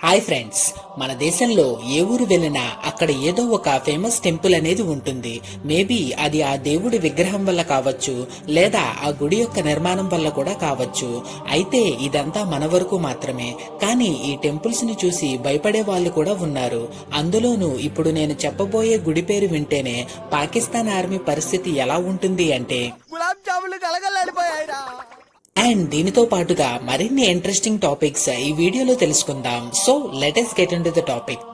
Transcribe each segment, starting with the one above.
Hi friends, మన దేశంలో ఏ ఊరు వెళ్ళినా అక్కడ ఏదో ఒక ఫేమస్ టెంపుల్ అనేది ఉంటుంది. మేబీ అది ఆ దేవుడి విగ్రహం వల్ల కావచ్చు, లేదా ఆ గుడి యొక్క నిర్మాణం వల్ల కూడా కావచ్చు. అయితే ఇదంతా మన వరకు మాత్రమే. కానీ ఈ టెంపుల్స్ ని చూసి భయపడే వాళ్ళు కూడా ఉన్నారు. అందులోనూ ఇప్పుడు నేను చెప్పబోయే గుడి పేరు వింటేనే పాకిస్తాన్ ఆర్మీ పరిస్థితి ఎలా ఉంటుంది అంటే గులాబ్ జాములు కలగల్లాడిపోయాయిరా. అండ్ దీనితో పాటుగా మరిన్ని ఇంట్రెస్టింగ్ టాపిక్స్ ఈ వీడియోలో తెలుసుకుందాం. So let us get in to the topic.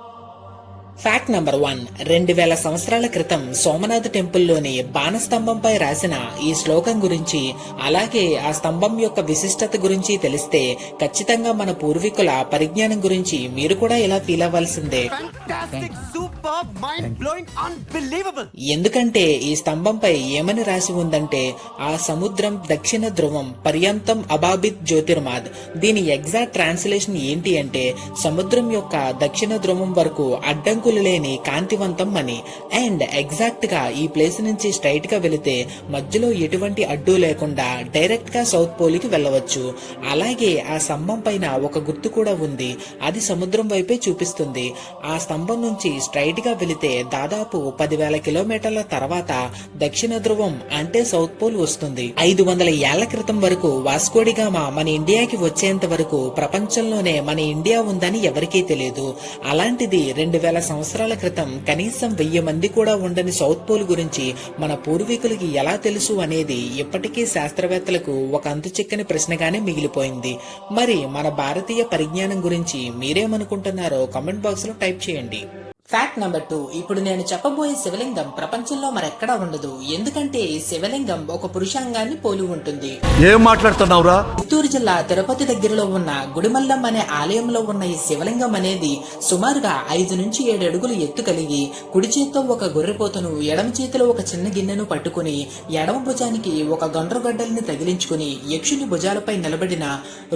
Fact number 1. 2000 సంవత్సరాల క్రితం సోమనాథ్ టెంపుల్లోని బాణస్తంభంపై రాసిన ఈ శ్లోకం గురించి, అలాగే ఆ స్తంభం యొక్క విశిష్టత గురించి తెలిస్తే ఖచ్చితంగా మన పూర్వీకుల పరిజ్ఞానం గురించి మీరు కూడా ఇలా ఫీల్ అవ్వాల్సిందే. Fantastic, superb, mind-blowing, unbelievable. ఎందుకంటే ఈ స్తంభంపై ఏమని రాసి ఉందంటే, ఆ సముద్రం దక్షిణ ధ్రువం పర్యంతం అబాబిత్ జ్యోతిర్మాద్. దీని ఎగ్జాక్ట్ ట్రాన్స్లేషన్ ఏంటి అంటే, సముద్రం యొక్క దక్షిణ ధ్రువం వరకు అడ్డంకులు లేని కాంతివంతం అని. అండ్ ఎగ్జాక్ట్ గా ఈ ప్లేస్ నుంచి స్ట్రైట్ గా వెళితే మధ్యలో ఎటువంటి అడ్డు లేకుండా డైరెక్ట్ గా సౌత్ పోల్ కి వెళ్ళవచ్చు. అలాగే ఆ స్తంభం పైన ఒక గుర్తు కూడా ఉంది, అది సముద్రం వైపే చూపిస్తుంది. ఆ స్తంభం నుంచి స్ట్రైట్ గా వెళితే దాదాపు 10,000 కిలోమీటర్ల తర్వాత దక్షిణ ధ్రువం అంటే సౌత్ పోల్ వస్తుంది. 500 ఏళ్ల క్రితం వరకు వాస్కోడిగామా మన ఇండియాకి వచ్చేంత వరకు ప్రపంచంలోనే మన ఇండియా ఉందని ఎవరికీ తెలియదు. అలాంటిది 2000 సంవత్సరాల క్రితం కనీసం 1000 మంది కూడా ఉండని సౌత్ పోల్ గురించి మన పూర్వీకులకి ఎలా తెలుసు అనేది ఇప్పటికీ శాస్త్రవేత్తలకు ఒక అంతుచిక్కని ప్రశ్నగానే మిగిలిపోయింది. మరి మన భారతీయ పరిజ్ఞానం గురించి మీరేమనుకుంటున్నారో కామెంట్ బాక్స్ లో టైప్ చేయండి. Fact number 2. ఇప్పుడు నేను చెప్పబోయే శివలింగం ప్రపంచంలో మరెక్కడా ఉండదు. ఎందుకంటే ఈ శివలింగం ఒక పురుషాంగాన్ని పోలి ఉంటుంది. ఏం మాట్లాడుతున్నావురా? చిత్తూరు జిల్లా తిరుపతి దగ్గరలో ఉన్న గుడిమల్లం అనే ఆలయంలో ఉన్న ఈ శివలింగం అనేది సుమారుగా 5 నుంచి 7 అడుగులు ఎత్తు కలిగి, కుడి చేత్తో ఒక గొర్రెపోతును, ఎడమ చేతిలో ఒక చిన్న గిన్నెను పట్టుకుని, ఎడమ భుజానికి ఒక గొండ్రగడ్డల్ని తగిలించుకుని యక్షుని భుజాలపై నిలబడిన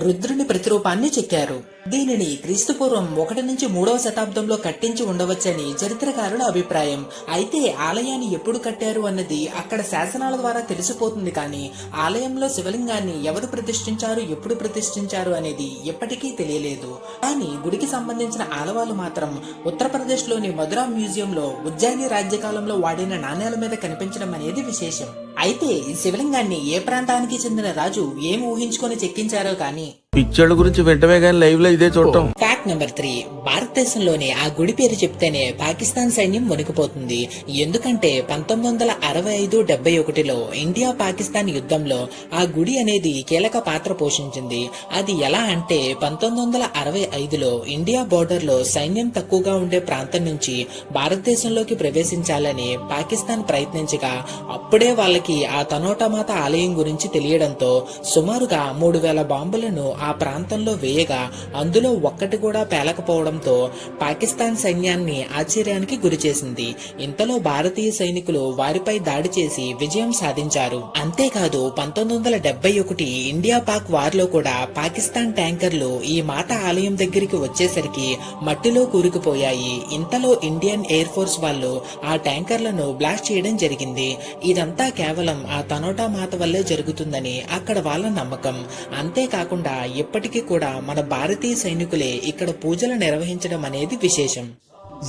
రుద్రుని ప్రతిరూపాన్ని చెక్కారు. దీనిని క్రీస్తుపూర్వం 1 నుంచి 3వ శతాబ్దంలో కట్టించి ఉండవచ్చని చరిత్రకారుల అభిప్రాయం. అయితే ఆలయాన్ని ఎప్పుడు కట్టారు అన్నది అక్కడ శాసనాల ద్వారా తెలిసిపోతుంది, కానీ ఆలయంలో శివలింగాన్ని ఎవరు ప్రతిష్ఠించారు, ఎప్పుడు ప్రతిష్ఠించారు అనేది ఎప్పటికీ తెలియలేదు. కానీ గుడికి సంబంధించిన ఆనవాళ్లు మాత్రం ఉత్తరప్రదేశ్ లోని మధురా మ్యూజియంలో ఉజ్జయిని రాజ్యకాలంలో వాడిన నాణేల మీద కనిపించడం అనేది విశేషం. అయితే ఈ శివలింగాన్ని ఏ ప్రాంతానికి చెందిన రాజు ఏం ఊహించుకొని చెక్కించారో కానీ పిక్చర్ల గురించి వెంటనే కానీ లైవ్ లో ఇదే చూడటం. Fact number 3. భారతదేశంలోని ఆ గుడి పేరు చెప్తేనే పాకిస్తాన్ సైన్యం వణికిపోతుంది. ఎందుకంటే 1965-71లో ఇండియా పాకిస్తాన్ యుద్ధంలో ఆ గుడి అనేది కీలక పాత్ర పోషించింది. అది ఎలా అంటే, 1965లో ఇండియా బోర్డర్ లో సైన్యం తక్కువగా ఉండే ప్రాంతం నుంచి భారతదేశంలోకి ప్రవేశించాలని పాకిస్తాన్ ప్రయత్నించగా, అప్పుడే వాళ్ళకి ఆ తనోటమాత ఆలయం గురించి తెలియడంతో సుమారుగా 3,000 బాంబులను ఆ ప్రాంతంలో వేయగా అందులో ఒక్కటి కూడా పేలకపోవడంతో పాకిస్తాన్ సైన్యాన్ని ఆశ్చర్యానికి గురిచేసింది. ఇంతలో భారతీయ సైనికులు వారిపై దాడి చేసి విజయం సాధించారు. అంతేకాదు 1971 ఇండియా పాక్ వార్ లో కూడా పాకిస్తాన్ ట్యాంకర్లు ఈ మాత ఆలయం దగ్గరికి వచ్చేసరికి మట్టిలో కూరుకుపోయాయి. ఇంతలో ఇండియన్ ఎయిర్ ఫోర్స్ వాళ్ళు ఆ ట్యాంకర్లను బ్లాస్ట్ చేయడం జరిగింది. ఇదంతా కేవలం ఆ తనోటా మాత వల్లే జరుగుతుందని అక్కడ వాళ్ళ నమ్మకం. అంతేకాకుండా ఇప్పటికీ కూడా మన భారతీయ సైనికులే ఇక్కడ పూజలు నిర్వహించడం అనేది విశేషం.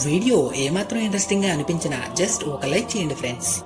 వీడియో ఏమాత్రం ఇంట్రెస్టింగ్ గా అనిపించినా జస్ట్ ఒక లైక్ చేయండి ఫ్రెండ్స్.